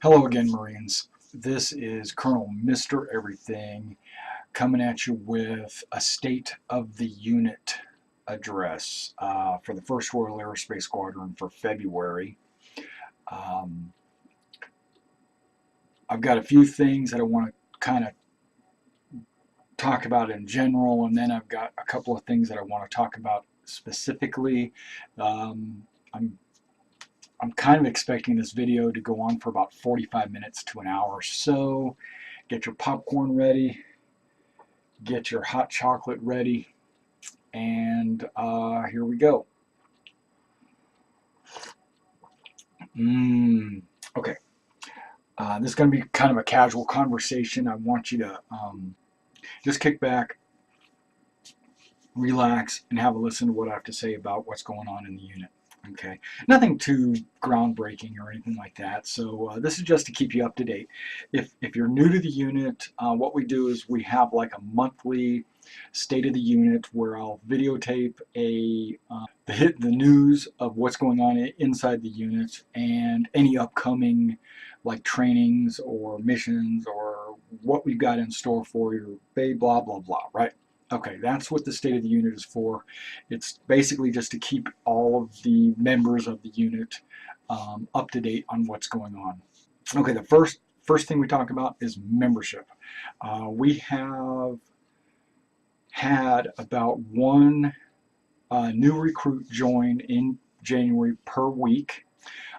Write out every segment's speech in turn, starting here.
Hello again, Marines. This is Colonel Mr. Everything coming at you with a State of the Unit address for the 1st Royal Aerospace Squadron for February. Um, I've got a few things that I want to kind of talk about in general, and then I've got a couple of things that I want to talk about specifically. Um, I'm I'm kind of expecting this video to go on for about 45 minutes to an hour or so. Get your popcorn ready, get your hot chocolate ready, and here we go. Okay. This is going to be kind of a casual conversation. I want you to just kick back, relax, and have a listen to what I have to say about what's going on in the unit. Okay, nothing too groundbreaking or anything like that. So this is just to keep you up to date. If you're new to the unit, what we do is we have like a monthly state of the unit where I'll videotape the news of what's going on inside the unit and any upcoming like trainings or missions or what we've got in store for you. Blah blah blah. Right. Okay, that's what the state of the unit is for. It's basically just to keep all of the members of the unit up to date on what's going on. Okay, the first thing we talk about is membership. We have had about one new recruit join in January per week.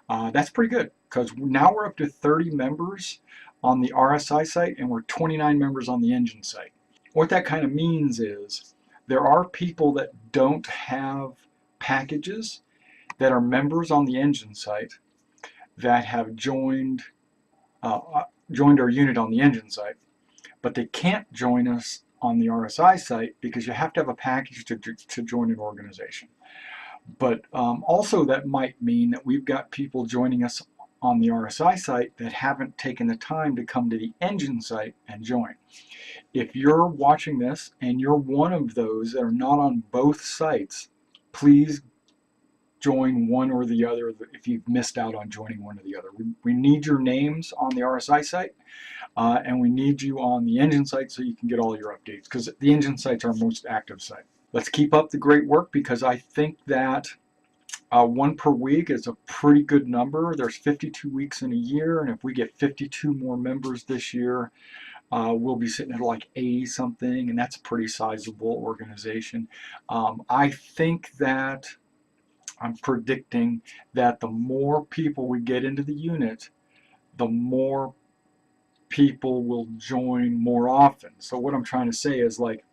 That's pretty good because now we're up to 30 members on the RSI site and we're 29 members on the engine site. What that kind of means is there are people that don't have packages that are members on the engine site that have joined our unit on the engine site, but they can't join us on the RSI site because you have to have a package to join an organization. But also that might mean that we've got people joining us on the RSI site that haven't taken the time to come to the engine site and join. If you're watching this and you're one of those that are not on both sites, please join one or the other if you've missed out on joining one or the other. We need your names on the RSI site and we need you on the engine site so you can get all your updates because the engine site's our most active site. Let's keep up the great work because I think that one per week is a pretty good number. There's 52 weeks in a year, and if we get 52 more members this year, we'll be sitting at like 80 something, and that's a pretty sizable organization. I think that I'm predicting that the more people we get into the unit, the more people will join more often. So what I'm trying to say is like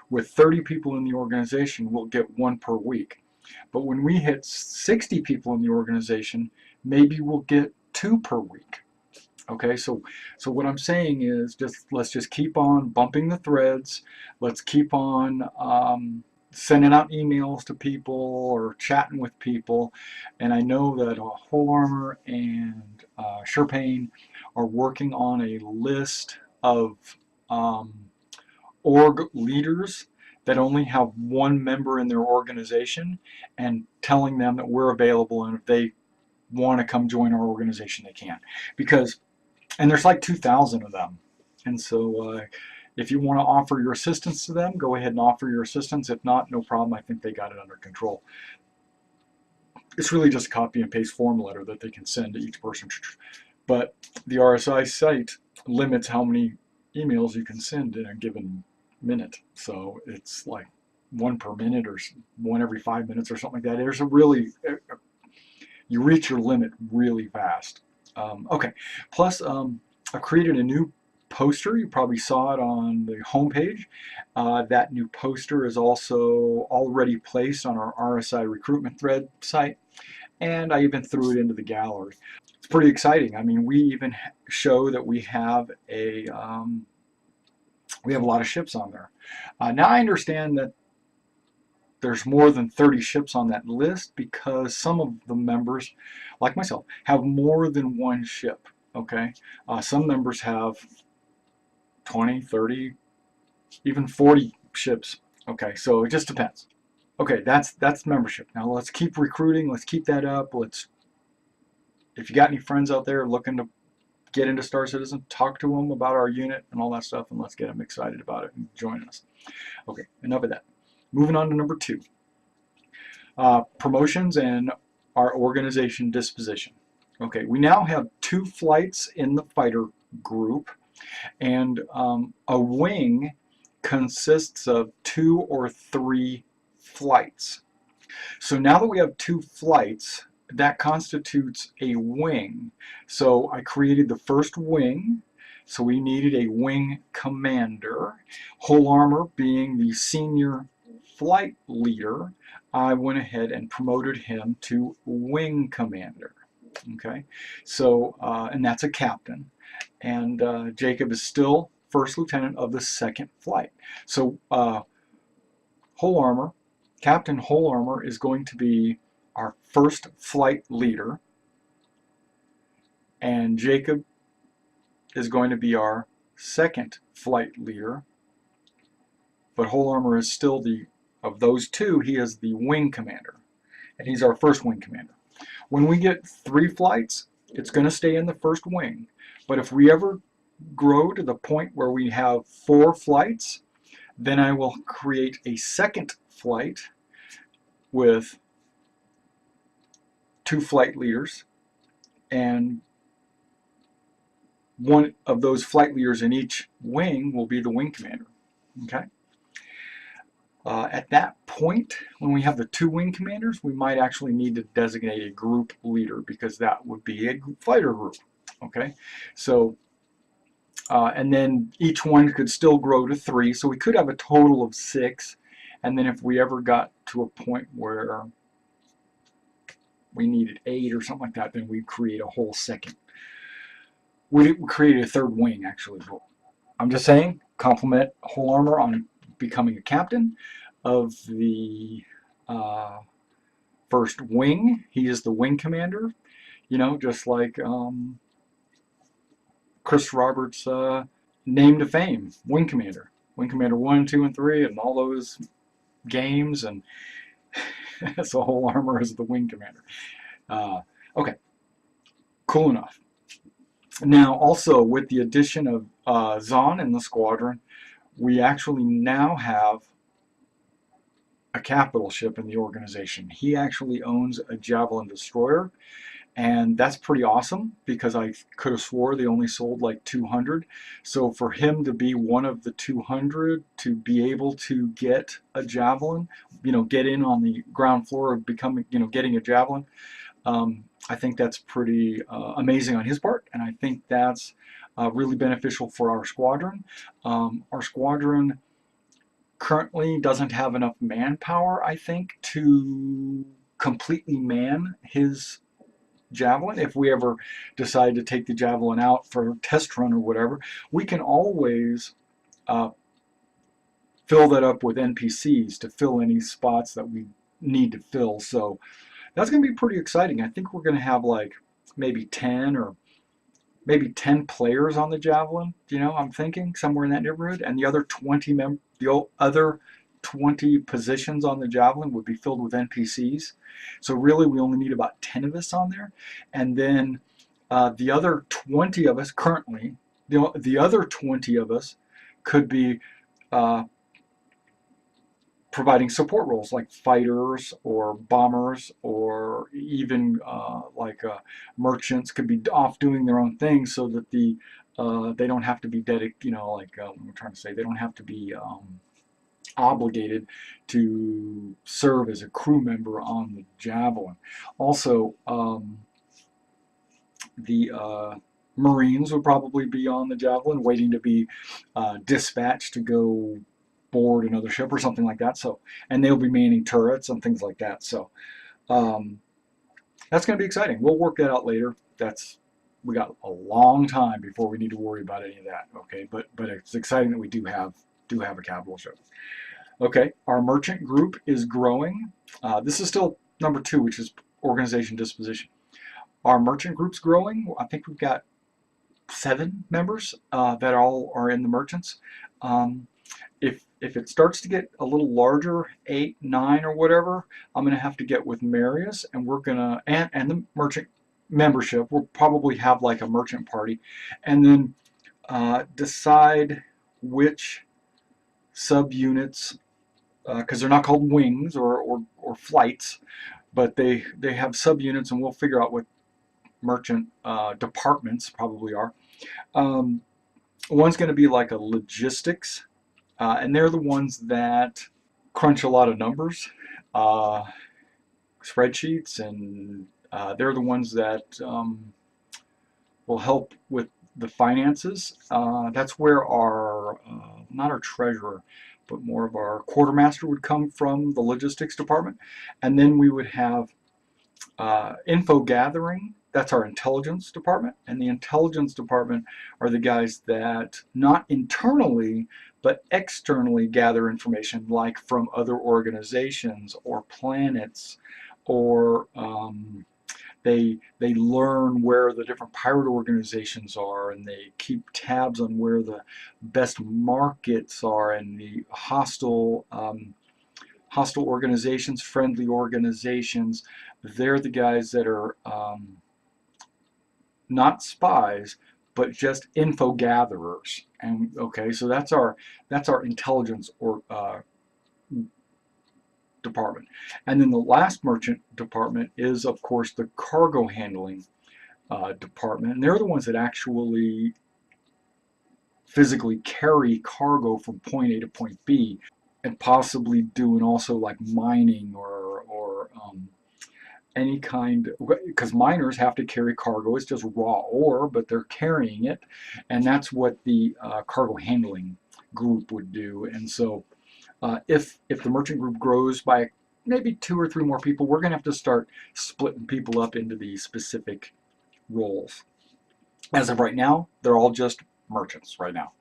with 30 people in the organization, we'll get one per week. But when we hit 60 people in the organization, maybe we'll get 2 per week. Okay, so what I'm saying is let's just keep on bumping the threads. Let's keep on sending out emails to people or chatting with people. And I know that Whole Armor and Sherpain are working on a list of org leaders that only have one member in their organization and telling them that we're available and if they want to come join our organization they can. And there's like 2,000 of them. And so if you want to offer your assistance to them, go ahead and offer your assistance. If not, no problem. I think they got it under control. It's really just a copy and paste form letter that they can send to each person. But the RSI site limits how many emails you can send in a given minute. So it's like one per minute or one every 5 minutes or something like that. There's you reach your limit really fast. Okay, plus I created a new poster. You probably saw it on the homepage. That new poster is also already placed on our RSI recruitment thread site, and I even threw it into the gallery. It's pretty exciting. I mean, we even show that we have a lot of ships on there. Now I understand that there's more than 30 ships on that list because some of the members, like myself, have more than one ship. Okay, some members have 20, 30, even 40 ships. Okay, so it just depends. Okay, that's membership. Now let's keep recruiting. Let's keep that up. If you got any friends out there looking to get into Star Citizen, talk to them about our unit and all that stuff, and let's get them excited about it and join us. Okay, enough of that. Moving on to number 2. Promotions and our organization disposition. Okay, we now have 2 flights in the fighter group, and a wing consists of 2 or 3 flights. So now that we have 2 flights, that constitutes a wing. So I created the first wing, so we needed a wing commander. Whole Armor being the senior flight leader, I went ahead and promoted him to wing commander. Okay, so and that's a captain, and Jacob is still first lieutenant of the 2nd flight. So Whole Armor, Captain Whole Armor is going to be our first flight leader, and Jacob is going to be our 2nd flight leader, but Whole Armor is still of those 2, he is the wing commander, and he's our first wing commander. When we get 3 flights, it's going to stay in the first wing, but if we ever grow to the point where we have 4 flights, then I will create a 2nd flight with 2 flight leaders, and one of those flight leaders in each wing will be the wing commander. Okay. At that point, when we have the 2 wing commanders, we might actually need to designate a group leader, because that would be a fighter group. Okay, so and then each one could still grow to 3, so we could have a total of 6. And then if we ever got to a point where we needed 8 or something like that, then we'd create a whole 2nd. We created a 3rd wing, actually. I'm just saying, compliment Whole Armor on becoming a captain of the 1st wing. He is the wing commander, you know, just like Chris Roberts' name to fame, wing commander. Wing Commander 1, 2, and 3, and all those games, and so Whole Armor is the wing commander. Okay, cool enough. Now, also with the addition of Zahn in the squadron, we actually now have a capital ship in the organization. He actually owns a Javelin destroyer, and that's pretty awesome, because I could have swore they only sold like 200. So for him to be one of the 200, to be able to get a Javelin, you know, get in on the ground floor of becoming, you know, getting a Javelin, I think that's pretty amazing on his part, and I think that's really beneficial for our squadron. Our squadron currently doesn't have enough manpower, I think, to completely man his Javelin. If we ever decide to take the Javelin out for a test run or whatever, we can always fill that up with NPCs to fill any spots that we need to fill. So that's going to be pretty exciting. I think we're going to have like maybe 10 or maybe 10 players on the Javelin, you know, I'm thinking somewhere in that neighborhood, and the other 20 positions on the Javelin would be filled with NPCs. So really we only need about 10 of us on there, and then the other 20 of us currently, the other 20 of us could be providing support roles like fighters or bombers, or even merchants could be off doing their own thing, so that they don't have to be dedicated, you know, like I'm trying to say, they don't have to be obligated to serve as a crew member on the Javelin. Also, the Marines would probably be on the Javelin, waiting to be dispatched to go board another ship or something like that. So, and they'll be manning turrets and things like that. So that's going to be exciting. We'll work that out later. We got a long time before we need to worry about any of that. Okay, but it's exciting that we do have a capital ship. Okay, our merchant group is growing. This is still number 2, which is organization disposition. Our merchant group's growing. I think we've got 7 members that all are in the merchants. If it starts to get a little larger, 8, 9, or whatever, I'm going to have to get with Marius, and we're going to, and the merchant membership. We'll probably have like a merchant party, and then decide which subunits, because they're not called wings or flights, but they have subunits, and we'll figure out what merchant departments probably are. One's going to be like a logistics, and they're the ones that crunch a lot of numbers, spreadsheets, and they're the ones that will help with the finances. That's where our, not our treasurer, but more of our quartermaster would come from, the logistics department. And then we would have info gathering. That's our intelligence department. And the intelligence department are the guys that not internally, but externally gather information, like from other organizations or planets, or they learn where the different pirate organizations are, and they keep tabs on where the best markets are, and the hostile organizations, friendly organizations. They're the guys that are not spies, but just info gatherers. And okay, so that's our intelligence or department. And then the last merchant department is, of course, the cargo handling department. And they're the ones that actually physically carry cargo from point A to point B, and possibly doing also like mining or any kind, because miners have to carry cargo. It's just raw ore, but they're carrying it, and that's what the cargo handling group would do. And so if the merchant group grows by maybe 2 or 3 more people, we're going to have to start splitting people up into these specific roles. As of right now, they're all just merchants right now.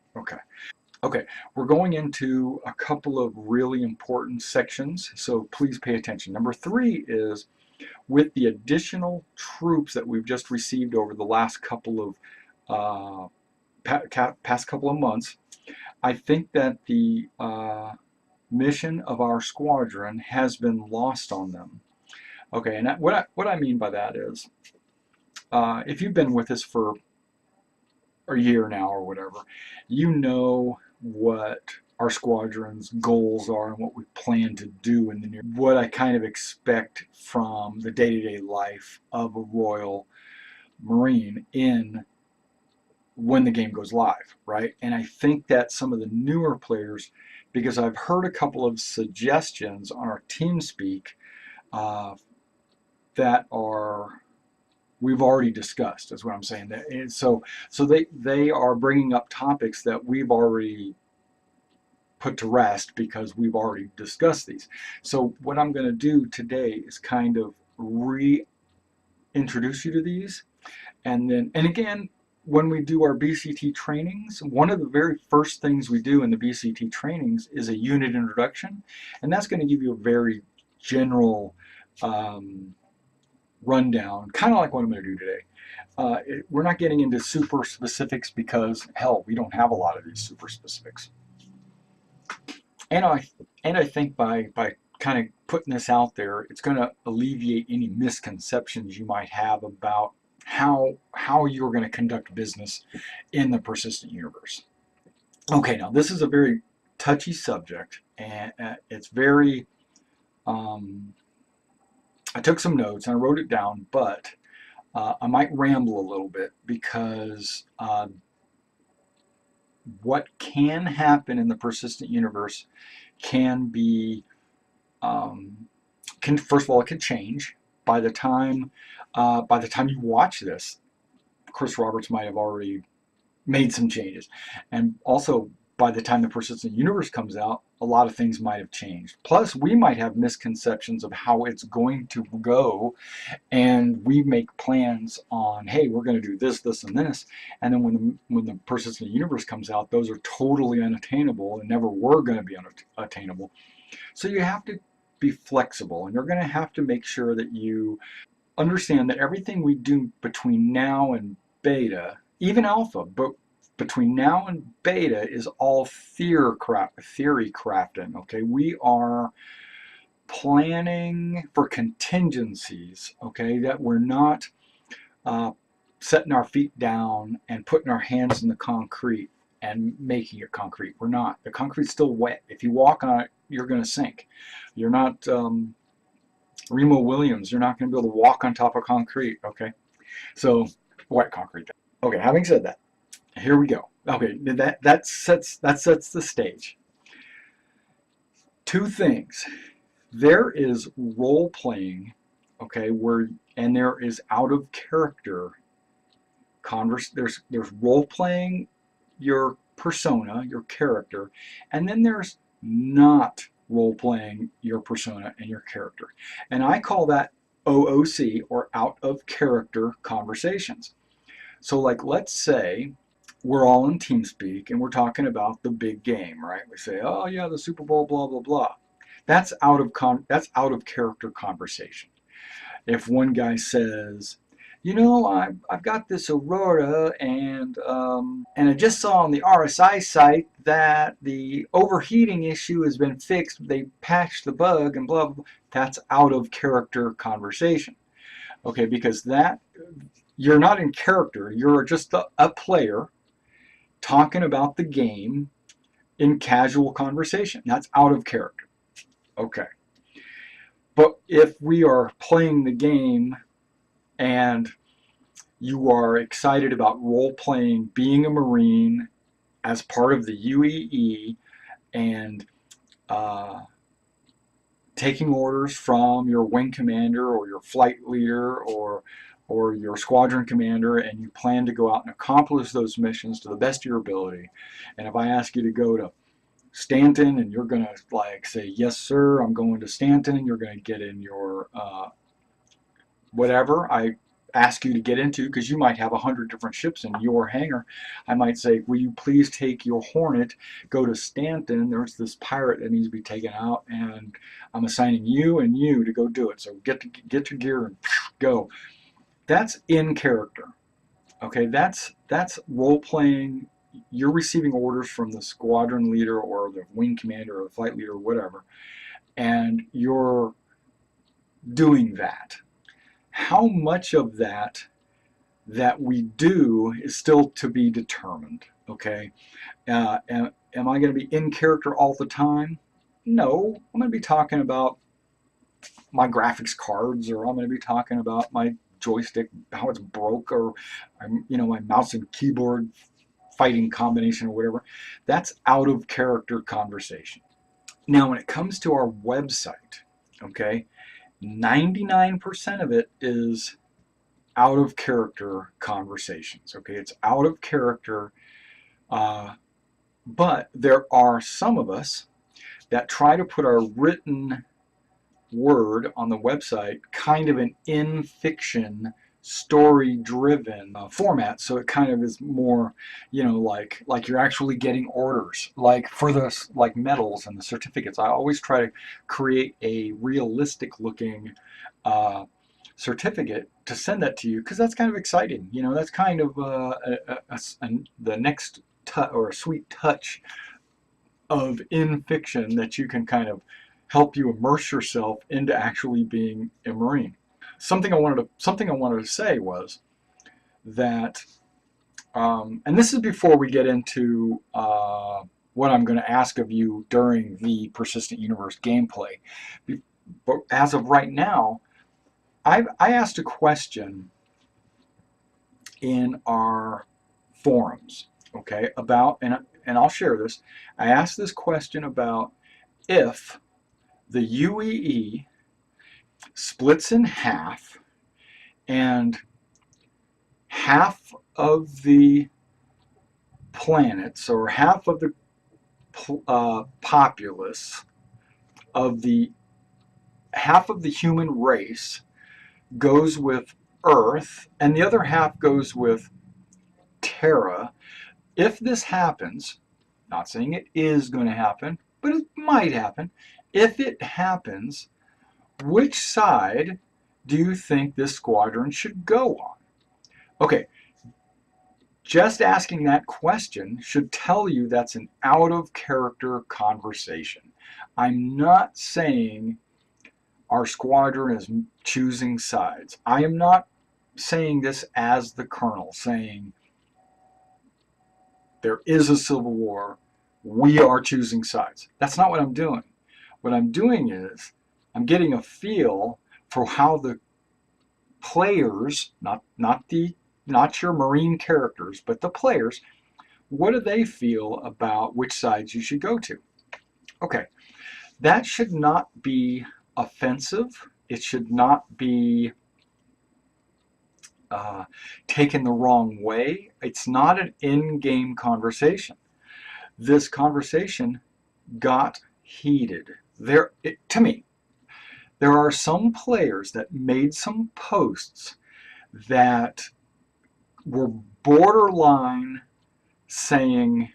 Okay, we're going into a couple of really important sections, so please pay attention. Number 3 is, with the additional troops that we've just received over the last couple of past couple of months, I think that the mission of our squadron has been lost on them. Okay, and what I mean by that is, if you've been with us for a year now or whatever, you know what our squadron's goals are and what we plan to do in the near, what I kind of expect from the day-to-day life of a Royal Marine in when the game goes live, right? And I think that some of the newer players, because I've heard a couple of suggestions on our TeamSpeak that are we've already discussed, is what I'm saying. And so they are bringing up topics that we've already put to rest because we've already discussed these. So what I'm going to do today is kind of reintroduce you to these, and again, when we do our BCT trainings, one of the very first things we do in the BCT trainings is a unit introduction, and that's going to give you a very general rundown, kind of like what I'm going to do today. We're not getting into super specifics because, hell, we don't have a lot of these super specifics. And I think by kind of putting this out there, it's going to alleviate any misconceptions you might have about how you're going to conduct business in the persistent universe. Okay, now this is a very touchy subject, and it's very I took some notes and I wrote it down, but I might ramble a little bit because what can happen in the persistent universe can be, first of all, it can change by the time you watch this. Chris Roberts might have already made some changes, and also by the time the persistent universe comes out, a lot of things might have changed. Plus, we might have misconceptions of how it's going to go, and we make plans on, hey, we're going to do this, this, and this, and then when the persistent universe comes out, those are totally unattainable and never were going to be unattainable. So you have to be flexible, and you're going to have to make sure that you understand that everything we do between now and beta, even alpha, but between now and beta, is all theory crafting. Okay, we are planning for contingencies. Okay, that we're not uh, setting our feet down and putting our hands in the concrete and making it concrete. We're not. The concrete's still wet. If you walk on it, you're going to sink. You're not Remo Williams. You're not going to be able to walk on top of concrete. Okay, so wet concrete. Okay, having said that, here we go. Okay, that sets the stage. Two things. There is role playing, okay, and there is out of character there's role playing your persona, your character, and then there's not role playing your persona and your character. And I call that OOC, or out of character conversations. So like, let's say we're all in TeamSpeak and we're talking about the big game, right? We say, oh yeah, the Super Bowl, blah blah blah. That's out of character conversation. If one guy says, you know, I've got this Aurora, and I just saw on the RSI site that the overheating issue has been fixed. They patched the bug and blah blah blah. That's out of character conversation. Okay, because that you're not in character. You're just a player talking about the game in casual conversation. That's out of character. Okay. But if we are playing the game and you are excited about role-playing being a Marine as part of the UEE and taking orders from your wing commander or your flight leader or your squadron commander, and you plan to go out and accomplish those missions to the best of your ability. And if I ask you to go to Stanton and you're going to like say, yes sir, I'm going to Stanton, you're going to get in your whatever I ask you to get into, because you might have 100 different ships in your hangar. I might say, will you please take your Hornet, go to Stanton, there's this pirate that needs to be taken out, and I'm assigning you and you to go do it. So get your gear and go. That's in character. Okay, that's role playing. You're receiving orders from the squadron leader or the wing commander or the flight leader or whatever, and you're doing that. How much of that we do is still to be determined. Okay, am I going to be in character all the time? No, I'm going to be talking about my graphics cards, or I'm going to be talking about my joystick, how it's broke, or my mouse and keyboard fighting combination or whatever. That's out of character conversation. Now, when it comes to our website, okay, 99% of it is out of character conversations. Okay, it's out of character, but there are some of us that try to put our written word on the website kind of an in fiction, story driven format, so it kind of is more, like you're actually getting orders. Like for the medals and the certificates, I always try to create a realistic looking certificate to send that to you, because that's kind of exciting. That's kind of the next or a sweet touch of in fiction that you can kind of help you immerse yourself into actually being a Marine. Something I wanted to say was that, and this is before we get into what I'm going to ask of you during the Persistent Universe gameplay. But as of right now, I asked a question in our forums, okay, about, and I'll share this. I asked this question about if the UEE splits in half, and half of the planets, or half of the populace of half of the human race goes with Earth, and the other half goes with Terra. If this happens, not saying it is going to happen, but it might happen. If it happens, which side do you think this squadron should go on? Okay, just asking that question should tell you that's an out of character conversation. I'm not saying our squadron is choosing sides. I am not saying this as the colonel, saying there is a civil war, we are choosing sides. That's not what I'm doing. What I'm doing is I'm getting a feel for how the players, not your Marine characters, but the players, what do they feel about which sides you should go to? Okay, that should not be offensive. It should not be taken the wrong way. It's not an in-game conversation. This conversation got heated. To me, there are some players that made some posts that were borderline saying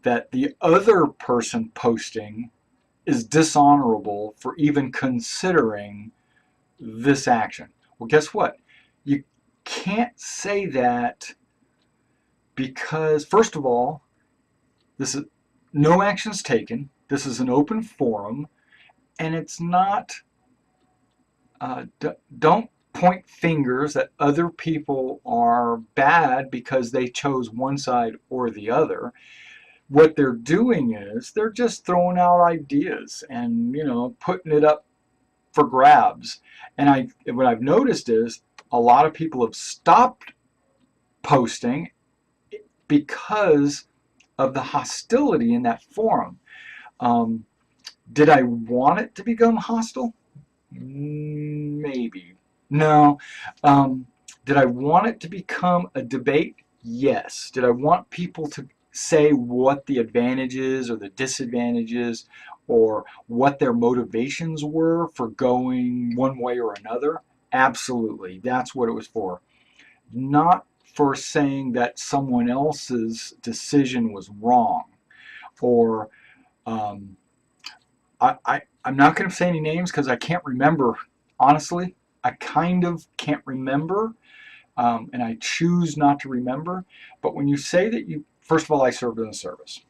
that the other person posting is dishonorable for even considering this action. Well, guess what? You can't say that because, first of all, this is no actions taken. This is an open forum, and it's not. Don't point fingers that other people are bad because they chose one side or the other. What they're doing is they're just throwing out ideas and putting it up for grabs. And what I've noticed is a lot of people have stopped posting because of the hostility in that forum. Did I want it to become hostile? Maybe. No. Did I want it to become a debate? Yes. Did I want people to say what the advantages or the disadvantages or what their motivations were for going one way or another? Absolutely. That's what it was for. Not for saying that someone else's decision was wrong, or I'm not going to say any names because I can't remember. Honestly, I kind of can't remember, and I choose not to remember. But when you say that first of all, I served in the service.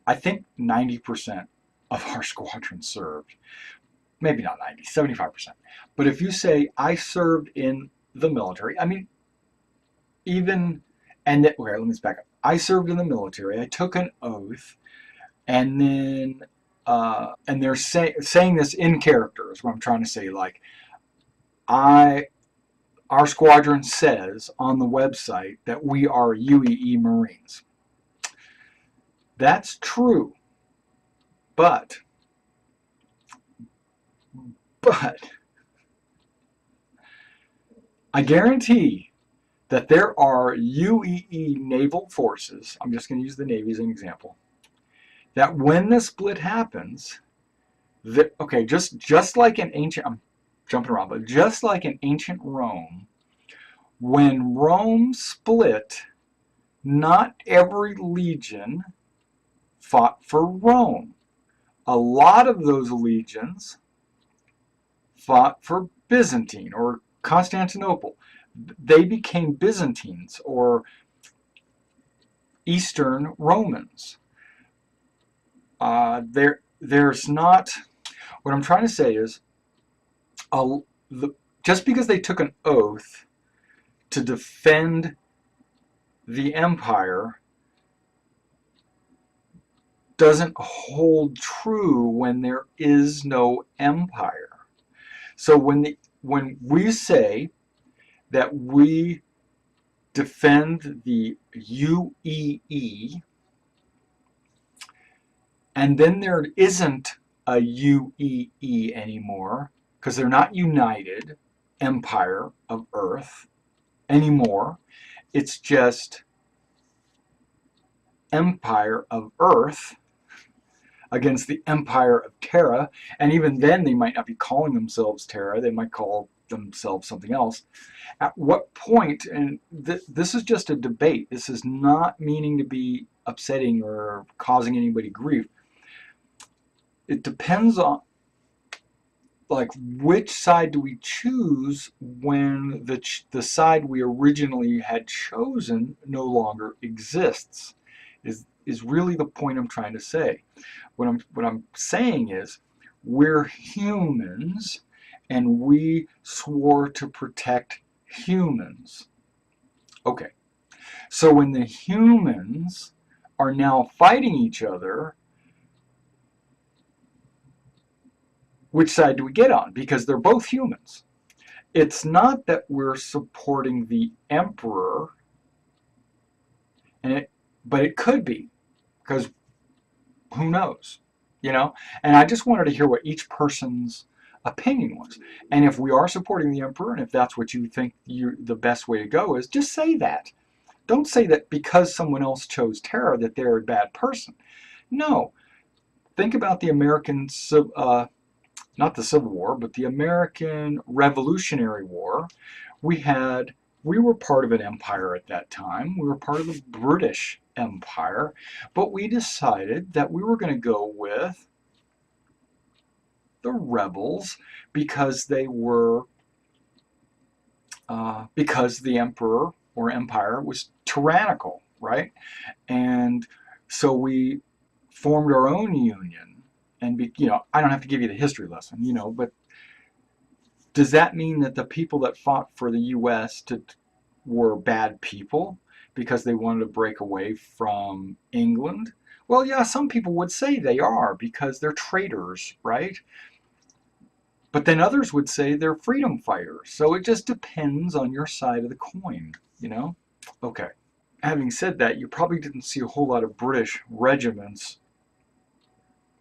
I think 90% of our squadron served. Maybe not 90, 75%. But if you say I served in the military, I mean, okay, let me back up. I served in the military. I took an oath, and then and they're saying this in character is what I'm trying to say. Like, our squadron says on the website that we are UEE Marines. That's true, but I guarantee that there are UEE naval forces, I'm just going to use the Navy as an example, that when the split happens, okay, just like in ancient, I'm jumping around, but just like in ancient Rome, when Rome split, not every legion fought for Rome. A lot of those legions fought for Byzantine or Constantinople. They became Byzantines or Eastern Romans. There's not, what I'm trying to say is, just because they took an oath to defend the empire doesn't hold true when there is no empire. So when we say that we defend the UEE, and then there isn't a UEE anymore because they're not United Empire of Earth anymore. It's just Empire of Earth against the Empire of Terra, and even then they might not be calling themselves Terra, they might call themselves something else. At what point, and this is just a debate, this is not meaning to be upsetting or causing anybody grief. It depends on, like, which side do we choose when the side we originally had chosen no longer exists, is really the point I'm trying to say. What I'm saying is, we're humans, and we swore to protect humans. Okay, so when the humans are now fighting each other, which side do we get on? Because they're both humans. It's not that we're supporting the emperor, but it could be, because who knows, you know? And I just wanted to hear what each person's opinion was. And if we are supporting the emperor, and if that's what you think the best way to go is, just say that. Don't say that because someone else chose terror that they're a bad person. No. Think about the American, not the Civil War, but the American Revolutionary War. We were part of an empire at that time. We were part of the British Empire, but we decided that we were going to go with the rebels because because the emperor or empire was tyrannical, right? And so we formed our own union. And I don't have to give you the history lesson, but does that mean that the people that fought for the U.S. were bad people because they wanted to break away from England? Well, yeah, some people would say they are because they're traitors, right? But then others would say they're freedom fighters. So it just depends on your side of the coin, Okay. Having said that, you probably didn't see a whole lot of British regiments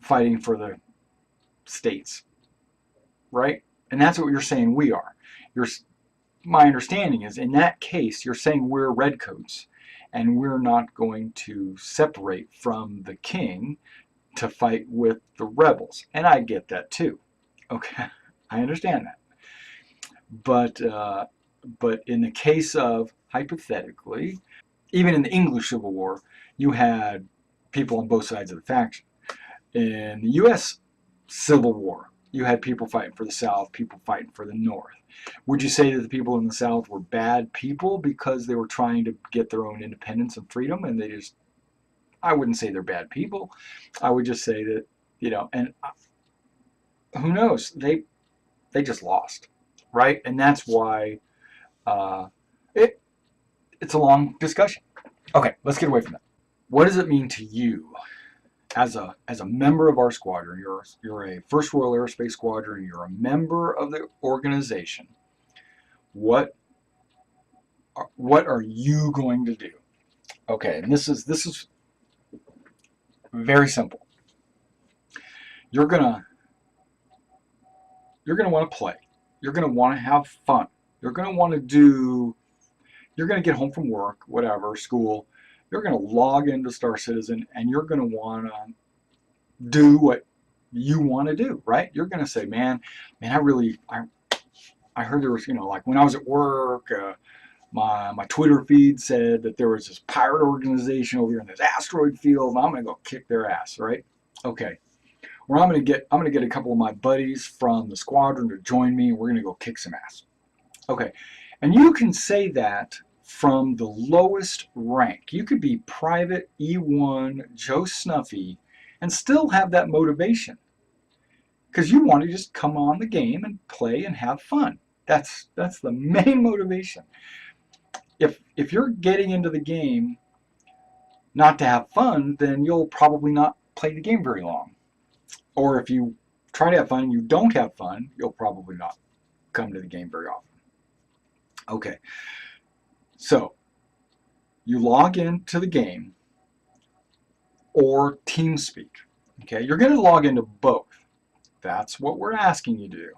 fighting for the states, right? And that's what you're saying we are. My understanding is, in that case, you're saying we're redcoats, and we're not going to separate from the king to fight with the rebels. And I get that too. Okay, I understand that. But in the case of, hypothetically, even in the English Civil War, you had people on both sides of the faction. In the U.S. Civil War, you had people fighting for the South, people fighting for the North. Would you say that the people in the South were bad people because they were trying to get their own independence and freedom, and I wouldn't say they're bad people. I would just say that, and who knows? They just lost, right? And that's why it's a long discussion. Okay, let's get away from that. What does it mean to you as a member of our squadron? You're a First Royal Aerospace Squadron. You're a member of the organization. What are you going to do? Okay, and this is very simple. You're gonna want to play. You're gonna want to have fun. You're gonna get home from work, whatever, school. You're gonna log into Star Citizen, and you're gonna want to do what you want to do, right? You're gonna say, man, I heard there was, like when I was at work, my Twitter feed said that there was this pirate organization over here in this asteroid field, and I'm gonna go kick their ass, right? Okay. Or I'm gonna get a couple of my buddies from the squadron to join me, and we're gonna go kick some ass. Okay. And you can say that from the lowest rank. You could be Private E1 Joe Snuffy and still have that motivation, because you want to just come on the game and play and have fun. That's the main motivation. If you're getting into the game not to have fun, then you'll probably not play the game very long. Or if you try to have fun and you don't have fun, you'll probably not come to the game very often. Okay, so you log into the game or TeamSpeak. Okay, you're going to log into both. That's what we're asking you to do.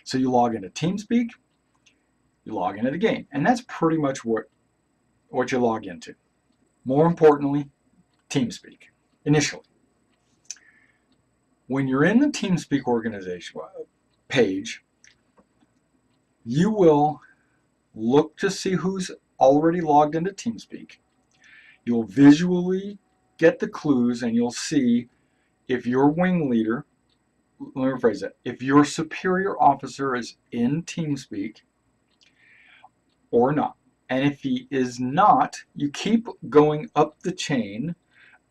So you log into TeamSpeak, you log into the game, and that's pretty much what you log into. More importantly, TeamSpeak initially. When you're in the TeamSpeak organization page, you will look to see who's already logged into TeamSpeak. You'll visually get the clues, and you'll see if your wing leader, let me rephrase that, if your superior officer is in TeamSpeak or not. And if he is not, you keep going up the chain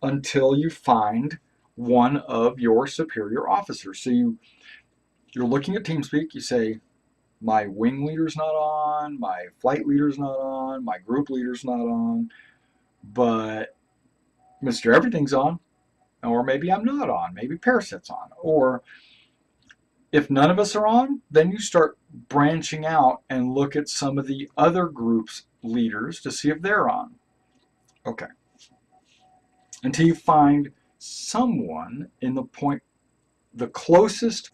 until you find one of your superior officers. So You're looking at TeamSpeak, you say, my wing leader's not on, my flight leader's not on, my group leader's not on, but Mr. Everything's on, or maybe I'm not on, maybe Parasite's on. Or if none of us are on, then you start branching out and look at some of the other groups' leaders to see if they're on. Okay. Until you find someone in the point,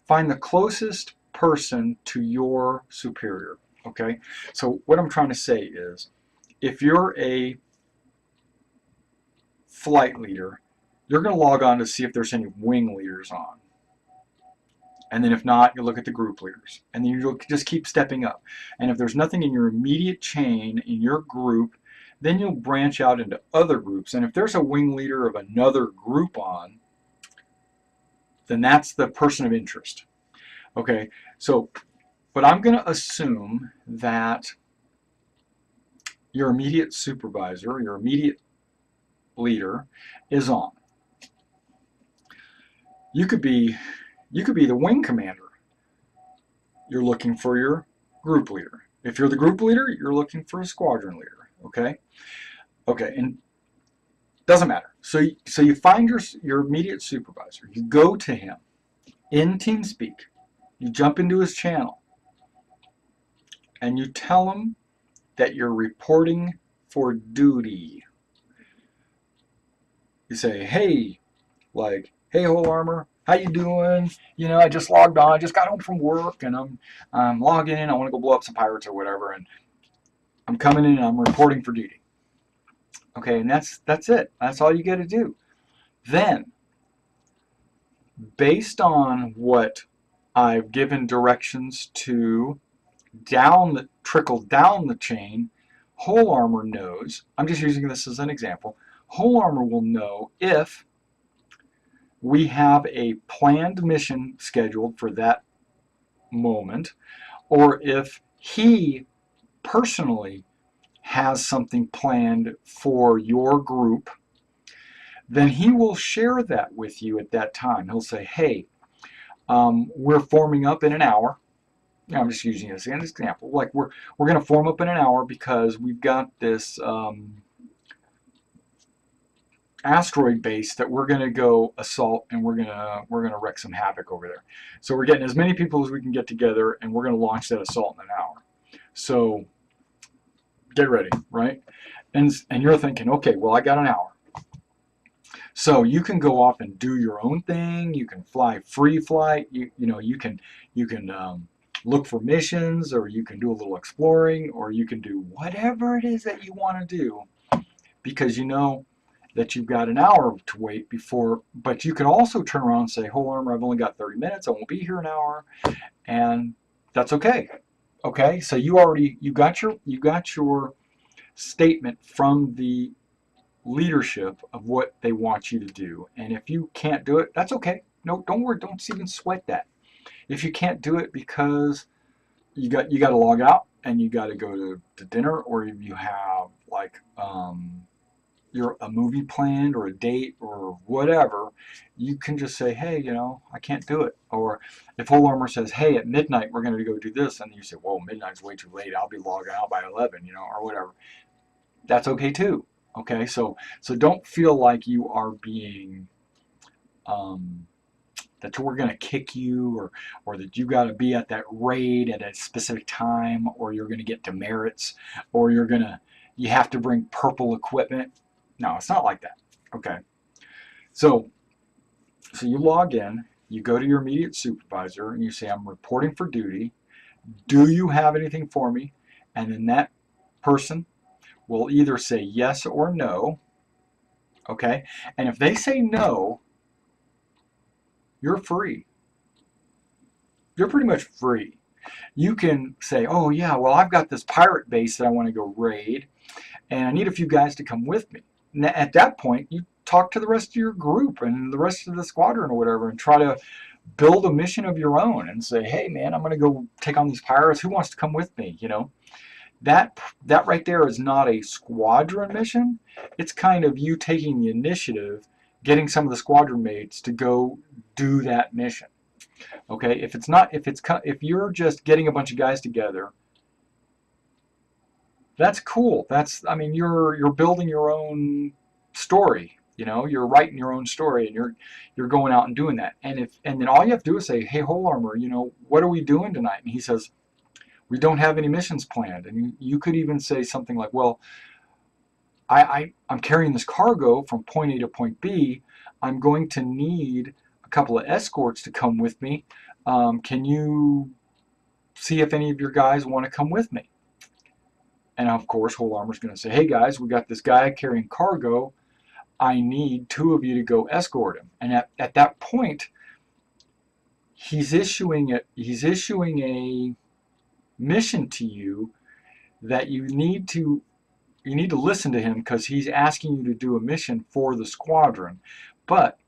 find the closest person to your superior. Okay. So what I'm trying to say is, if you're a flight leader, you're going to log on to see if there's any wing leaders on. And then if not, you look at the group leaders. And then you'll just keep stepping up. And if there's nothing in your immediate chain, in your group, then you'll branch out into other groups. And if there's a wing leader of another group on, then that's the person of interest. Okay, so, but I'm going to assume that your immediate supervisor, your immediate leader is on. You could be the wing commander. You're looking for your group leader. If you're the group leader, you're looking for a squadron leader. Okay? Okay, and doesn't matter. So you find your immediate supervisor. You go to him in TeamSpeak. You jump into his channel. And you tell him that you're reporting for duty. You say, hey, hey, whole armor, how you doing? You know, I just logged on. I just got home from work, and I'm logging in. I want to go blow up some pirates or whatever, and I'm coming in and I'm reporting for duty. Okay, and that's it. That's all you got to do. Then, based on what I've given directions to trickle down the chain, whole armor knows. I'm just using this as an example. Whole armor will know if we have a planned mission scheduled for that moment, or if he personally has something planned for your group, then he will share that with you at that time. He'll say, hey, we're forming up in an hour. I'm just using this as an example. Like we're going to form up in an hour because we've got this asteroid base that we're going to go assault, and we're going to wreck some havoc over there. So we're getting as many people as we can get together, and we're going to launch that assault in an hour. So get ready, right? And you're thinking, okay, well, I got an hour. So you can go off and do your own thing. You can fly free flight. You can look for missions, or you can do a little exploring, or you can do whatever it is that you want to do, because you know that you've got an hour to wait before. But you can also turn around and say, whole armor, I've only got 30 minutes. I won't be here an hour, and that's okay. Okay, so you got your statement from the leadership of what they want you to do. And if you can't do it, that's okay. No, don't worry. Don't even sweat that. If you can't do it because you got to log out and you got to go to dinner, or if you have like a movie planned or a date or whatever, you can just say, hey, I can't do it. Or if whole armor says, hey, at midnight we're going to go do this, and you say, whoa, midnight's way too late. I'll be logging out by 11, or whatever. That's okay too. Okay, so don't feel like you are being that we're going to kick you, or that you got to be at that raid at a specific time, or you're going to get demerits, or you have to bring purple equipment. No, it's not like that. Okay, so you log in, you go to your immediate supervisor, and you say, I'm reporting for duty. Do you have anything for me? And then that person will either say yes or no. Okay, and if they say no, you're free. You're pretty much free. You can say, oh yeah, well, I've got this pirate base that I want to go raid, and I need a few guys to come with me. And at that point, you talk to the rest of your group and the rest of the squadron or whatever, and try to build a mission of your own and say, hey man, I'm going to go take on these pirates. Who wants to come with me? That right there is not a squadron mission. It's kind of you taking the initiative, getting some of the squadron mates to go do that mission. Okay, if you're just getting a bunch of guys together, that's cool. I mean, you're building your own story. You know, you're writing your own story, and you're going out and doing that. And then all you have to do is say, "Hey, Whole Armor, you know, what are we doing tonight?" And he says, "We don't have any missions planned." And you could even say something like, "Well, I'm carrying this cargo from point A to point B. I'm going to need a couple of escorts to come with me. Can you see if any of your guys want to come with me?" And of course, Whole Armor's going to say, "Hey guys, we got this guy carrying cargo. I need two of you to go escort him." And at that point, he's issuing a mission to you that you need to listen to him, because he's asking you to do a mission for the squadron. But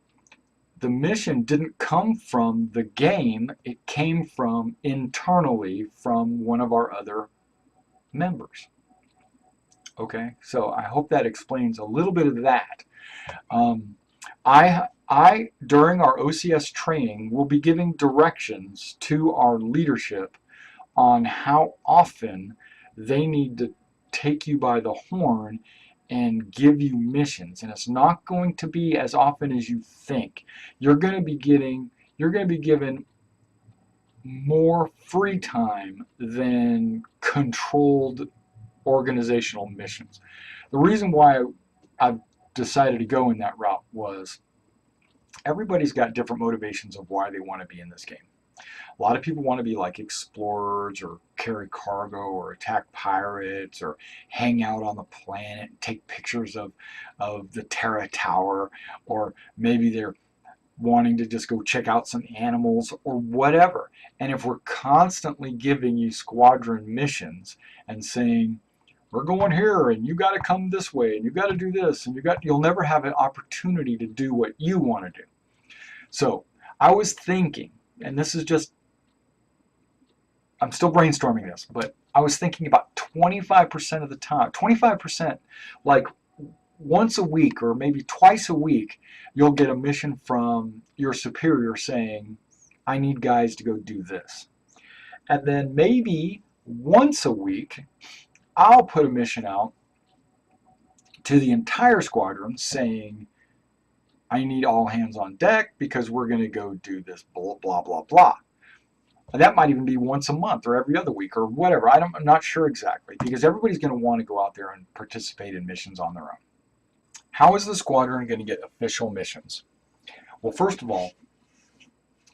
the mission didn't come from the game, it came from internally from one of our other members. Okay, so I hope that explains a little bit of that. I during our OCS training will be giving directions to our leadership on how often they need to take you by the horn and give you missions. And it's not going to be as often as you think. You're going to be given more free time than controlled organizational missions. The reason why I've decided to go in that route was everybody's got different motivations of why they want to be in this game. A lot of people want to be like explorers, or carry cargo, or attack pirates, or hang out on the planet and take pictures of the Terra Tower, or maybe they're wanting to just go check out some animals or whatever. And if we're constantly giving you squadron missions and saying, "We're going here and you got to come this way and you got to do this," and you'll never have an opportunity to do what you want to do. So I was thinking, and this is just, I'm still brainstorming this, but I was thinking about 25% of the time, 25%, like once a week or maybe twice a week, you'll get a mission from your superior saying, "I need guys to go do this." And then maybe once a week, I'll put a mission out to the entire squadron saying, "I need all hands on deck because we're going to go do this blah, blah, blah, blah." And that might even be once a month or every other week or whatever. I'm not sure exactly, because everybody's going to want to go out there and participate in missions on their own. How is the squadron going to get official missions? Well, first of all,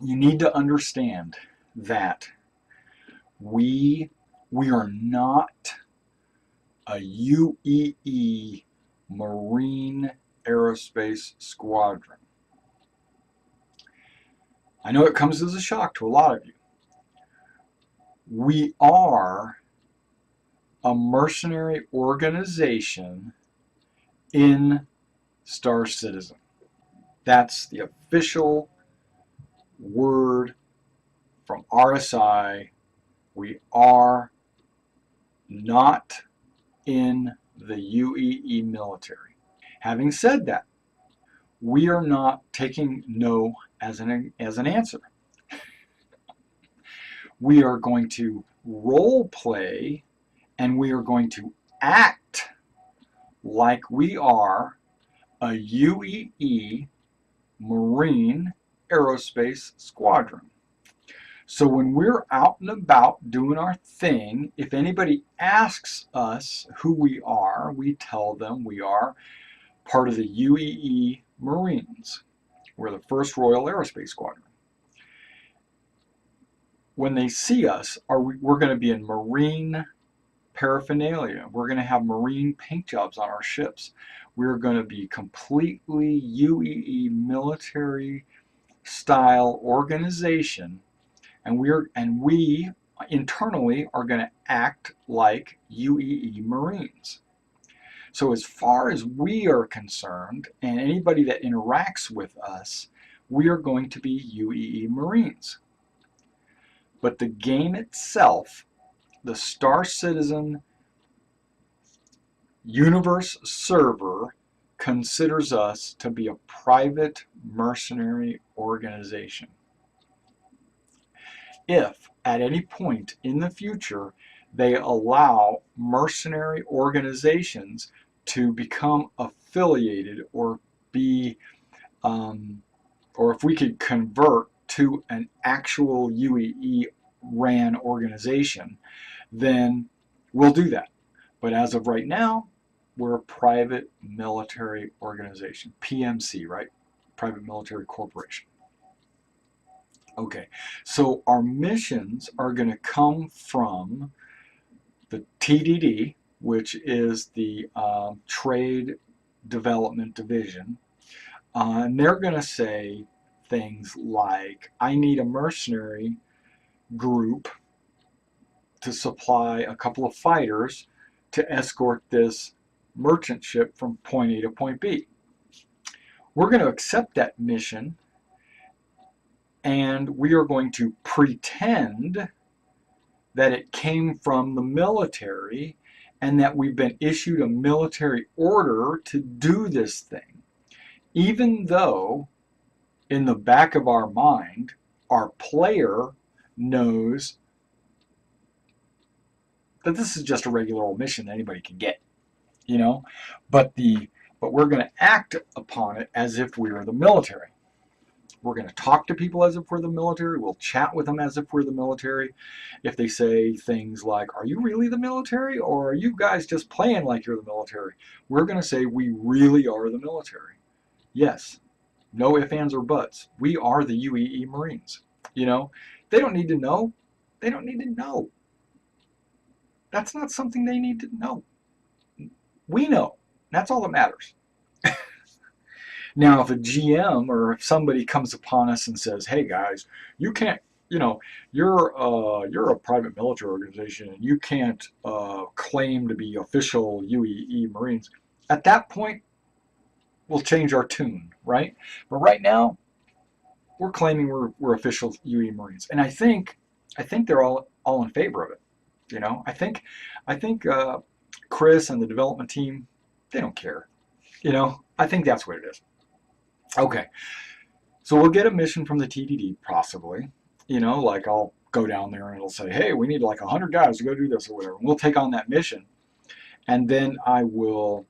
you need to understand that we are not a UEE Marine Aerospace Squadron. I know it comes as a shock to a lot of you. We are a mercenary organization in Star Citizen. That's the official word from RSI. We are not in the UEE military. Having said that, we are not taking no as an answer. We are going to role play, and we are going to act like we are a UEE Marine Aerospace Squadron. So when we're out and about doing our thing, if anybody asks us who we are, we tell them we are part of the UEE Marines. We're the 1st Royal Aerospace Squadron. When they see us, we're going to be in Marine paraphernalia. We're going to have Marine paint jobs on our ships. We're going to be completely UEE military style organization, and we internally are going to act like UEE Marines. So as far as we are concerned, and anybody that interacts with us, we are going to be UEE Marines. But the game itself, the Star Citizen universe server, considers us to be a private mercenary organization. if at any point in the future they allow mercenary organizations to become affiliated or be, or if we could convert to an actual UEE ran organization, then we'll do that. But as of right now, we're a private military organization, PMC, right? Private Military Corporation. Okay, so our missions are going to come from the TDD, which is the Trade Development Division, and they're going to say things like, I need a mercenary group to supply a couple of fighters to escort this merchant ship from point A to point B. We're going to accept that mission, and we are going to pretend that it came from the military and that we've been issued a military order to do this thing, even though in the back of our mind, our player knows that this is just a regular old mission that anybody can get, you know, but we're going to act upon it as if we were the military. We're going to talk to people as if we're the military. We'll chat with them as if we're the military. If they say things like, are you really the military, or are you guys just playing like you're the military? We're going to say we really are the military. Yes. No ifs, ands, or buts. We are the UEE Marines. You know, they don't need to know. They don't need to know. That's not something they need to know. We know. That's all that matters. Now, if a GM or if somebody comes upon us and says, hey guys, you can't, you know, you're a private military organization and you can't claim to be official UEE Marines, at that point, we'll change our tune, right? But right now, we're claiming we're official UEE Marines. And I think they're all in favor of it. You know, I think Chris and the development team, they don't care. You know, I think that's what it is. Okay, so we'll get a mission from the TDD, possibly. You know, like I'll go down there and it'll say, hey, we need like 100 guys to go do this or whatever. And we'll take on that mission. And then I will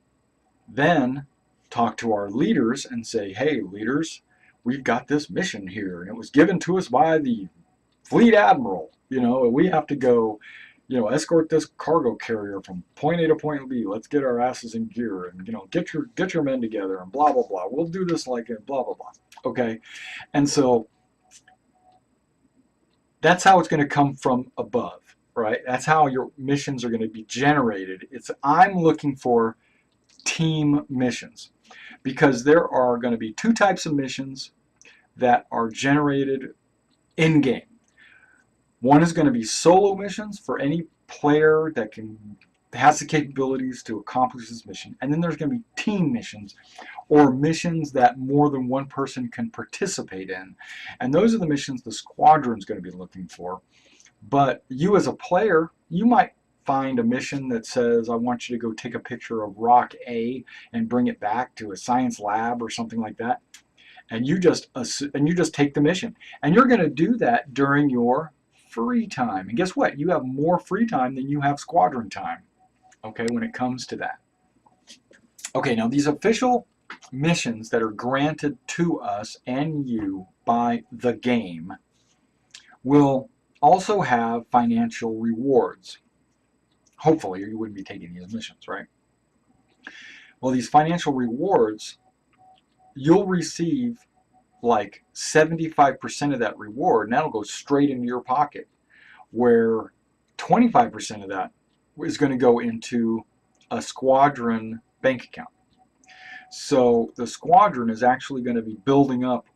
then talk to our leaders and say, hey, leaders, we've got this mission here. And it was given to us by the fleet admiral. You know, and we have to go, you know, escort this cargo carrier from point A to point B. Let's get our asses in gear and, you know, get your men together and blah, blah, blah. We'll do this like it, blah, blah, blah. Okay. And so that's how it's going to come from above, right? That's how your missions are going to be generated. I'm looking for team missions because there are going to be two types of missions that are generated in game. One is going to be solo missions for any player that has the capabilities to accomplish this mission. And then there's going to be team missions or missions that more than one person can participate in. And those are the missions the squadron's going to be looking for. But you as a player, you might find a mission that says, I want you to go take a picture of rock A and bring it back to a science lab or something like that. And you just take the mission. And you're going to do that during your free time. And guess what? You have more free time than you have squadron time, okay, when it comes to that. Okay, now these official missions that are granted to us and you by the game will also have financial rewards. Hopefully, or you wouldn't be taking these missions, right? Well, these financial rewards, you'll receive like 75% of that reward, and that'll go straight into your pocket, where 25% of that is going to go into a squadron bank account. So the squadron is actually going to be building up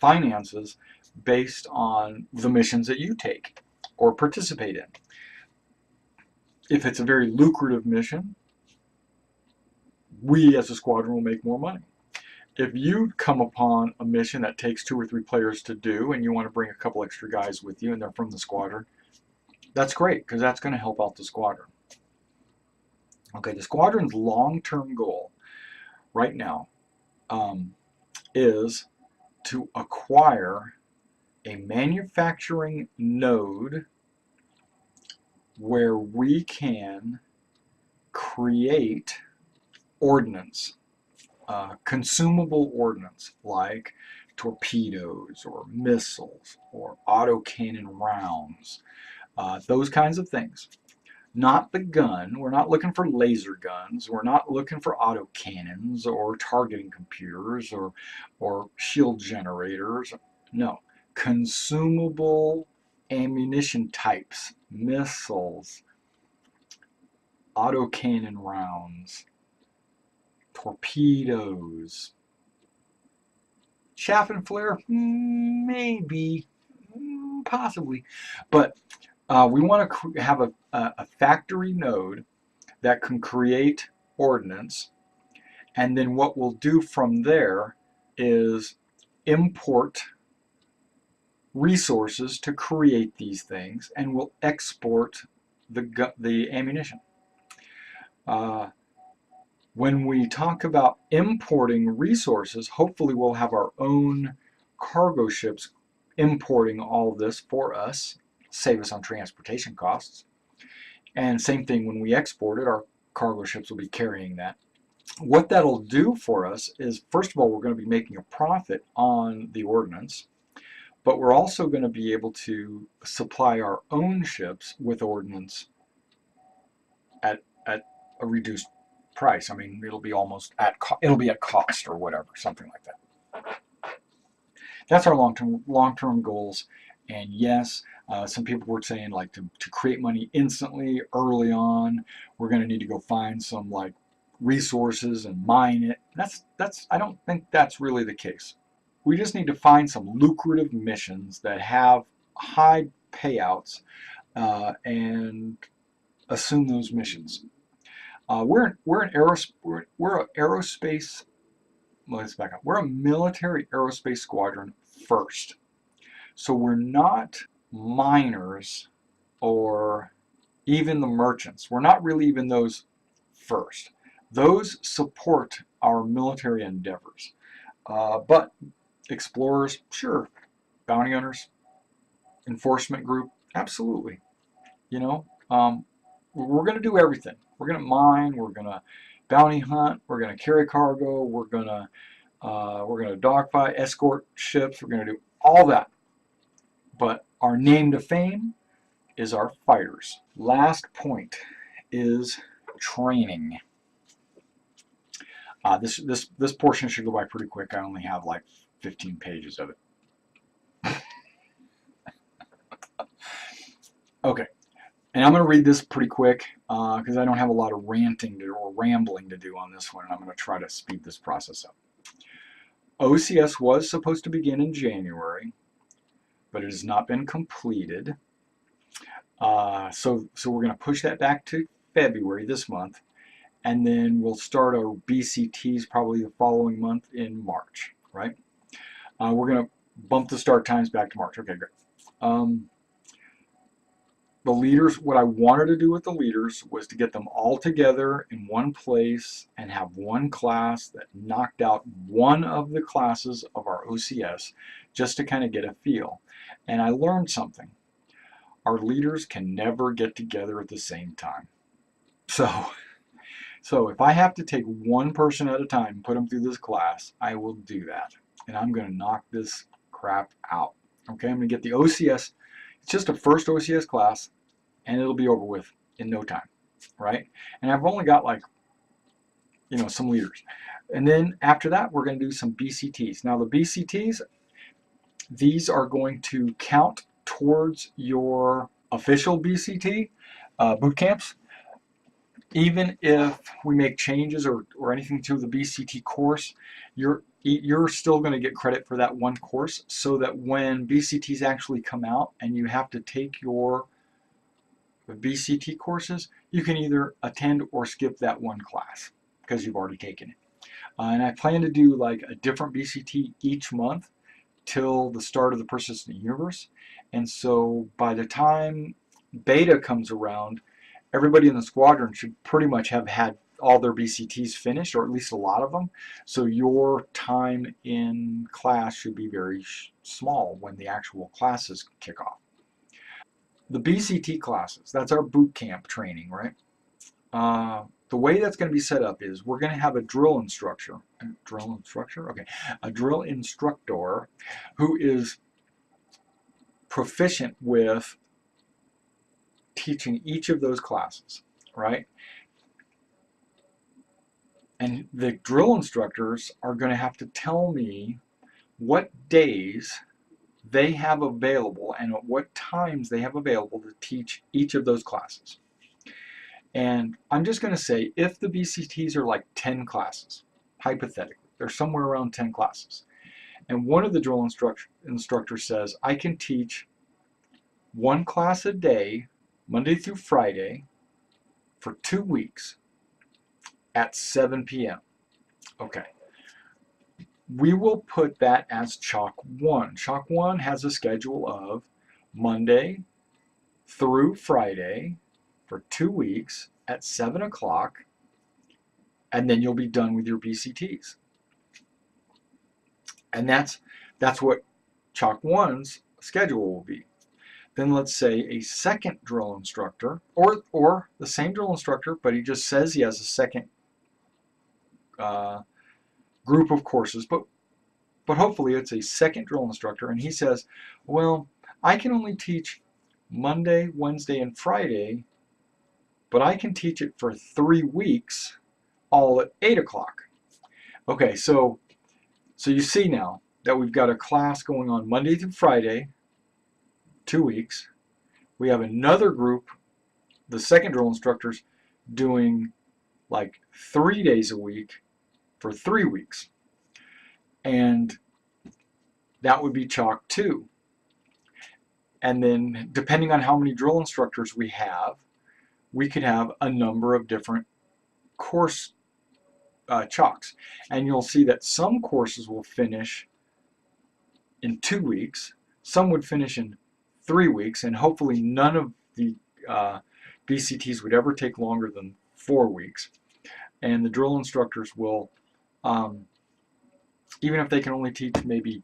finances based on the missions that you take or participate in. If it's a very lucrative mission, we as a squadron will make more money. If you come upon a mission that takes 2 or 3 players to do and you want to bring a couple extra guys with you and they're from the squadron, that's great because that's going to help out the squadron. Okay, the squadron's long-term goal right now is to acquire a manufacturing node where we can create ordnance, consumable ordnance like torpedoes or missiles or autocannon rounds, those kinds of things. Not the gun. We're not looking for laser guns. We're not looking for autocannons or targeting computers or shield generators. No. Consumable ammunition types, missiles, autocannon rounds, torpedoes, chaff and flare, maybe, possibly, but we want to have a factory node that can create ordnance, and then what we'll do from there is import resources to create these things, and we'll export the ammunition. When we talk about importing resources, hopefully we'll have our own cargo ships importing all of this for us, save us on transportation costs. And same thing when we export it, our cargo ships will be carrying that. What that'll do for us is, first of all, we're going to be making a profit on the ordnance, but we're also going to be able to supply our own ships with ordnance at a reduced price. I mean, it'll be almost at cost or whatever, something like that. That's our long-term goals. And yes, some people were saying like to create money instantly early on, we're going to need to go find some like resources and mine it. I don't think that's really the case. We just need to find some lucrative missions that have high payouts and assume those missions. We're an aerospace. Let's back up. We're a military aerospace squadron first. So we're not miners or even the merchants. We're not really even those first. Those support our military endeavors. But explorers, sure. Bounty hunters, enforcement group, absolutely. You know, we're going to do everything. We're going to mine. We're going to bounty hunt. We're going to carry cargo. We're going to dogfight, escort ships. We're going to do all that. But our name to fame is our fighters. Last point is training. This portion should go by pretty quick. I only have like 15 pages of it. Okay, and I'm going to read this pretty quick because I don't have a lot of ranting or rambling to do on this one, and I'm going to try to speed this process up. OCS was supposed to begin in January, but it has not been completed. So we're going to push that back to February this month, and then we'll start our BCTs probably the following month in March, right? We're going to bump the start times back to March. Okay, great. The leaders, what I wanted to do with the leaders was to get them all together in one place and have one class that knocked out one of the classes of our OCS just to kind of get a feel. And I learned something. Our leaders can never get together at the same time. So if I have to take one person at a time and put them through this class, I will do that. And I'm going to knock this crap out. Okay, I'm going to get the OCS. It's just a first OCS class, and it'll be over with in no time, right? And I've only got like, you know, some leaders. And then after that, we're going to do some BCTs. Now the BCTs, these are going to count towards your official BCT boot camps. Even if we make changes or anything to the BCT course, you're still going to get credit for that one course, so that when BCTs actually come out and you have to take your BCT courses, you can either attend or skip that one class because you've already taken it. And I plan to do like a different BCT each month till the start of the persistent universe. And so by the time beta comes around, everybody in the squadron should pretty much have had all their BCTs finished, or at least a lot of them. So your time in class should be very small when the actual classes kick off. The BCT classes, that's our boot camp training, right? The way that's going to be set up is we're going to have a drill instructor, a drill instructor who is proficient with teaching each of those classes, right? And the drill instructors are going to have to tell me what days they have available and at what times they have available to teach each of those classes. And I'm just going to say, if the BCTs are like 10 classes, hypothetically, they're somewhere around 10 classes, and one of the drill instructors says, I can teach one class a day, Monday through Friday, for 2 weeks at 7 p.m. Okay. We will put that as Chalk 1. Chalk 1 has a schedule of Monday through Friday for 2 weeks at 7 o'clock, and then you'll be done with your BCTs. And that's what Chalk 1's schedule will be. Then let's say a second drill instructor, or the same drill instructor, but he just says he has a second group of courses, but hopefully it's a second drill instructor, and he says, well, I can only teach Monday, Wednesday, and Friday, but I can teach it for 3 weeks, all at 8 o'clock. Okay, so you see now that we've got a class going on Monday through Friday, 2 weeks. We have another group, the second drill instructors, doing like 3 days a week for 3 weeks. And that would be Chalk 2. And then depending on how many drill instructors we have, we could have a number of different course chalks. And you'll see that some courses will finish in 2 weeks, some would finish in 3 weeks, and hopefully none of the BCTs would ever take longer than 4 weeks. And the drill instructors will, even if they can only teach maybe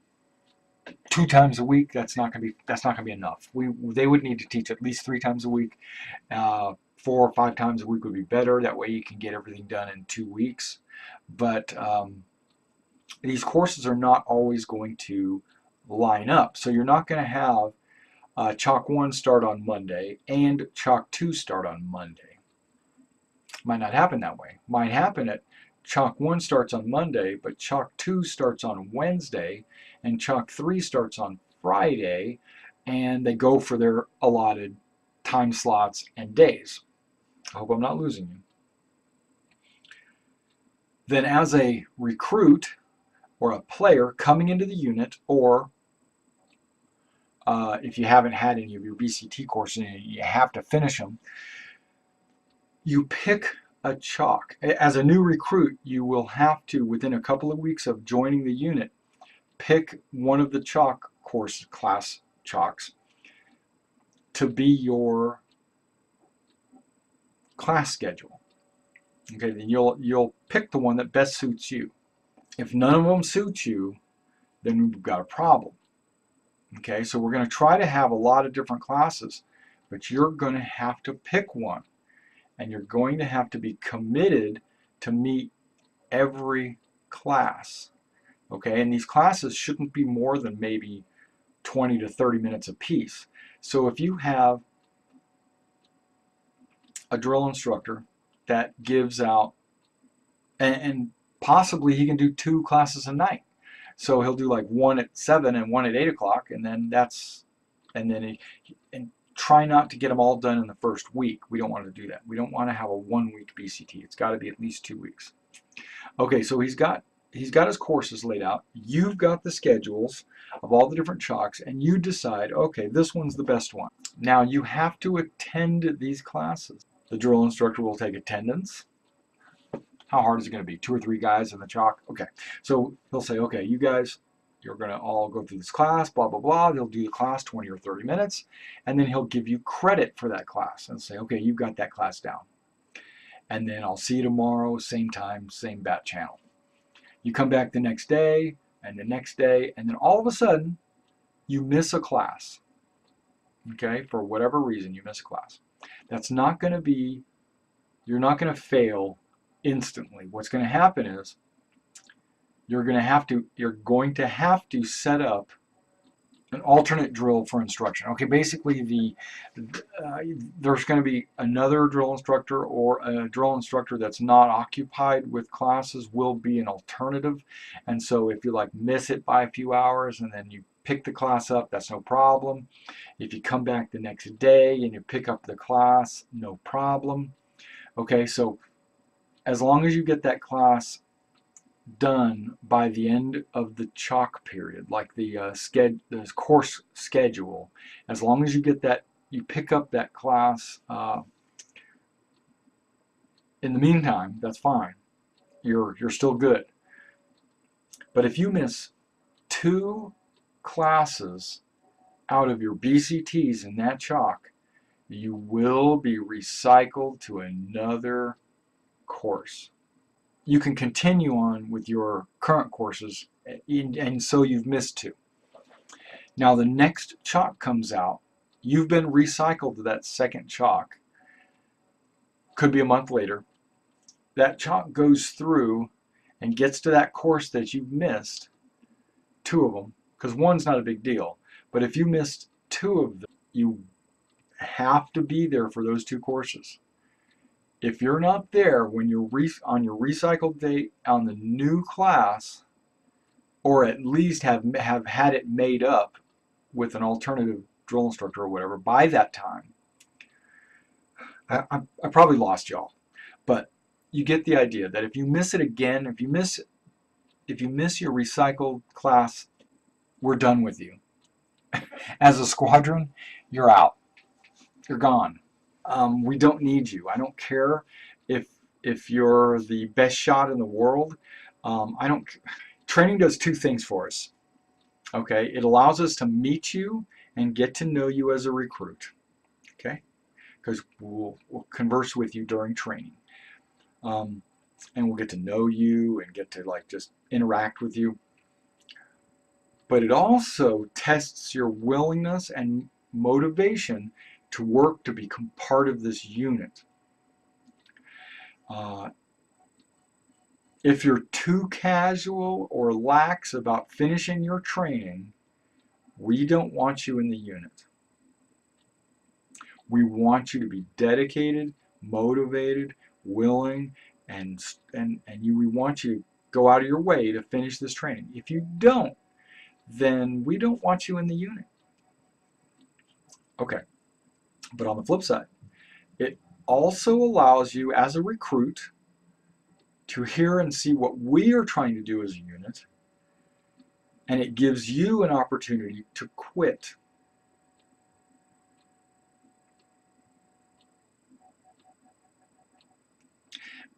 2 times a week, that's not going to be enough. They would need to teach at least 3 times a week. 4 or 5 times a week would be better. That way you can get everything done in 2 weeks. But these courses are not always going to line up. So you're not going to have Chalk 1 start on Monday and Chalk 2 start on Monday. Might not happen that way. Might happen at Chalk 1 starts on Monday, but Chalk 2 starts on Wednesday, and Chalk 3 starts on Friday, and they go for their allotted time slots and days. I hope I'm not losing you. Then as a recruit or a player coming into the unit, or if you haven't had any of your BCT courses and you have to finish them, you pick a chalk. As a new recruit, you will have to, within a couple of weeks of joining the unit, pick one of the chalk course class chalks to be your class schedule. Okay, then you'll pick the one that best suits you. If none of them suit you, then we've got a problem. Okay, so we're going to try to have a lot of different classes, but you're going to have to pick one, and you're going to have to be committed to meet every class. Okay, and these classes shouldn't be more than maybe 20 to 30 minutes apiece. So if you have a drill instructor that gives out, and possibly he can do 2 classes a night. So he'll do like one at 7 and one at 8 o'clock, and then try not to get them all done in the first week. We don't want to do that. We don't want to have a 1-week BCT. It's got to be at least 2 weeks. Okay, so he's got his courses laid out. You've got the schedules of all the different chalks, and you decide, okay, this one's the best one. Now you have to attend these classes. The drill instructor will take attendance. How hard is it going to be? 2 or 3 guys in the chalk? Okay, so he'll say, okay, you guys, you're going to all go through this class, blah, blah, blah. He'll do the class 20 or 30 minutes, and then he'll give you credit for that class and say, okay, you've got that class down. and then I'll see you tomorrow, same time, same bat channel. You come back the next day, and the next day, and then all of a sudden, you miss a class. Okay, for whatever reason, you miss a class. That's not going to be, you're not going to fail instantly. What's going to happen is you're going to have to set up an alternate drill for instruction. Okay, basically there's going to be another drill instructor, or a drill instructor that's not occupied with classes will be an alternative. And so if you like miss it by a few hours and then you pick the class up, that's no problem. If you come back the next day and you pick up the class, no problem. Okay, so as long as you get that class done by the end of the chalk period, like the course schedule, as long as you get that, you pick up that class in the meantime, that's fine. You're still good. But if you miss 2 classes out of your BCTs in that chalk, you will be recycled to another course. You can continue on with your current courses, and so you've missed 2. Now the next chalk comes out, you've been recycled to that second chalk. Could be a month later. That chalk goes through and gets to that course that you've missed, 2 of them, because 1's not a big deal. But if you missed 2 of them, you have to be there for those 2 courses. If you're not there when you're on your recycled date on the new class, or at least have had it made up with an alternative drill instructor or whatever by that time, I probably lost y'all. But you get the idea that if you miss it again, if you miss your recycled class, we're done with you. As a squadron, you're out. You're gone. We don't need you. I don't care if you're the best shot in the world. Training does 2 things for us. Okay, it allows us to meet you and get to know you as a recruit. Okay, because we'll converse with you during training, and we'll get to know you and get to just interact with you. But it also tests your willingness and motivation to work to become part of this unit. If you're too casual or lax about finishing your training, we don't want you in the unit. We want you to be dedicated, motivated, willing, and we want you to go out of your way to finish this training. If you don't, then we don't want you in the unit. Okay. But on the flip side, it also allows you as a recruit to hear and see what we are trying to do as a unit, and it gives you an opportunity to quit.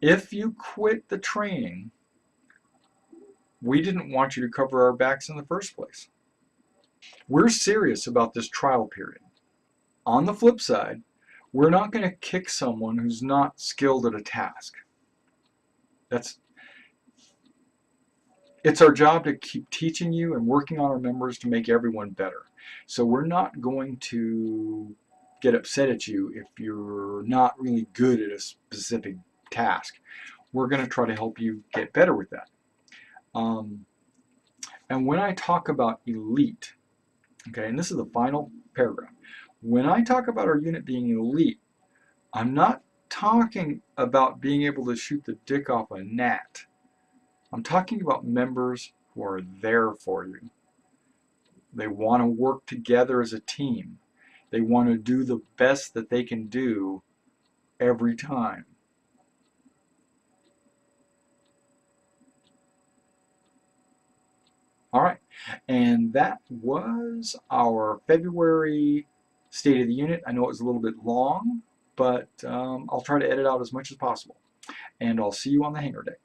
If you quit the training, we didn't want you to cover our backs in the first place. We're serious about this trial period. On the flip side, we're not going to kick someone who's not skilled at a task. It's our job to keep teaching you and working on our members to make everyone better. So we're not going to get upset at you if you're not really good at a specific task. We're going to try to help you get better with that. And when I talk about elite, okay, and this is the final paragraph, when I talk about our unit being elite, I'm not talking about being able to shoot the dick off a gnat. I'm talking about members who are there for you. They want to work together as a team. They want to do the best that they can do every time. All right, and that was our February State of the Unit. I know it was a little bit long, but I'll try to edit out as much as possible. And I'll see you on the hangar deck.